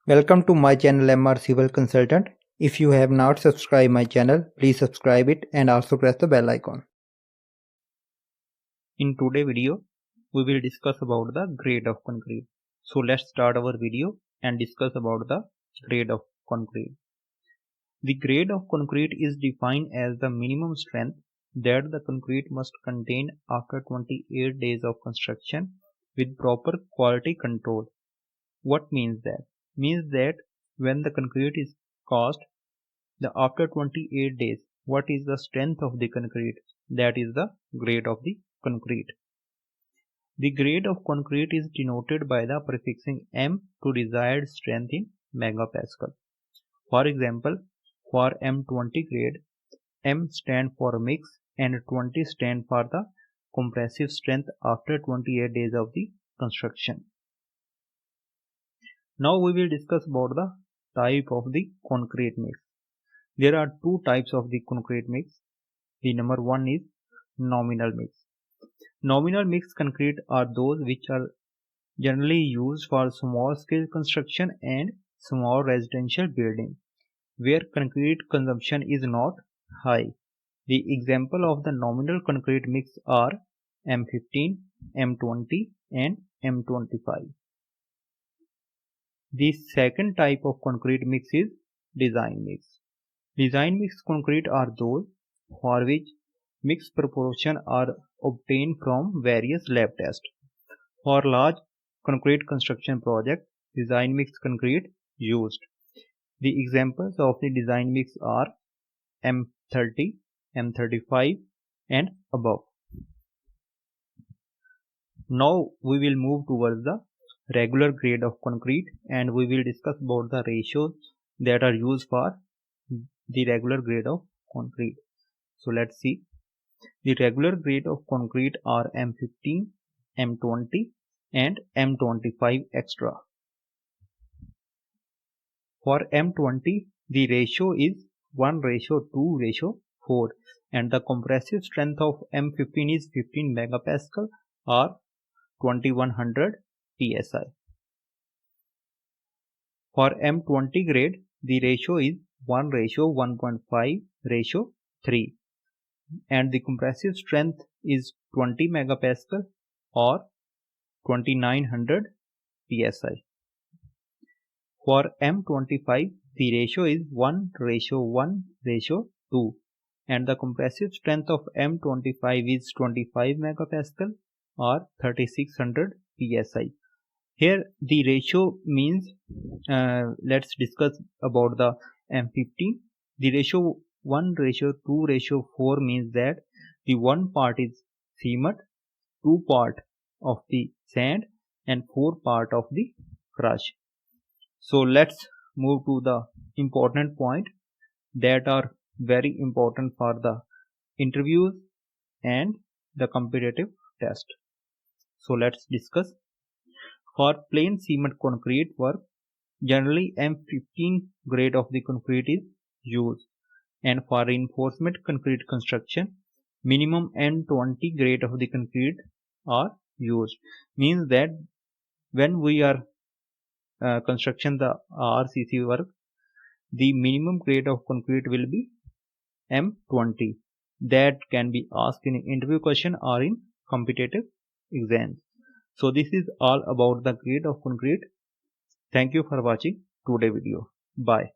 Welcome to my channel MR Civil Consultant. If you have not subscribed my channel, please subscribe it and also press the bell icon. In today's video, we will discuss about the grade of concrete. So let's start our video and discuss about the grade of concrete. The grade of concrete is defined as the minimum strength that the concrete must contain after 28 days of construction with proper quality control. What means that? Means that when the concrete is cast, after 28 days, what is the strength of the concrete? That is the grade of the concrete. The grade of concrete is denoted by the prefixing M to desired strength in megapascal. For example, for M20 grade, M stand for mix and 20 stand for the compressive strength after 28 days of the construction. Now we will discuss about the type of the concrete mix. There are two types of the concrete mix. The number one is nominal mix. Nominal mix concrete are those which are generally used for small scale construction and small residential building where concrete consumption is not high. The example of the nominal concrete mix are M15, M20 and M25. The second type of concrete mix is design mix. Design mix concrete are those for which mixed proportion are obtained from various lab tests. For large concrete construction project, design mix concrete used. The examples of the design mix are M30, M35 and above. Now we will move towards the regular grade of concrete and we will discuss about the ratios that are used for the regular grade of concrete. So let's see. The regular grade of concrete are M15, M20 and M25 extra. For M20, the ratio is 1:2:4 and the compressive strength of M15 is 15 megapascal or 2100 psi. For M20 grade, the ratio is 1:1.5:3 and the compressive strength is 20 megapascal or 2900 psi. For M25, the ratio is 1:1:2 and the compressive strength of M25 is 25 megapascal or 3600 psi. Here the ratio means let's discuss about the M15. The ratio 1:2:4 means that the one part is cement, 2 part of the sand and 4 part of the crush. So let's move to the important point that are very important for the interviews and the competitive test. So let's discuss. For plain cement concrete work, generally M15 grade of the concrete is used, and for reinforcement concrete construction, minimum M20 grade of the concrete are used. Means that when we are construction the RCC work, the minimum grade of concrete will be M20. That can be asked in interview question or in competitive exams. So this is all about the grade of concrete. Thank you for watching today's video. Bye.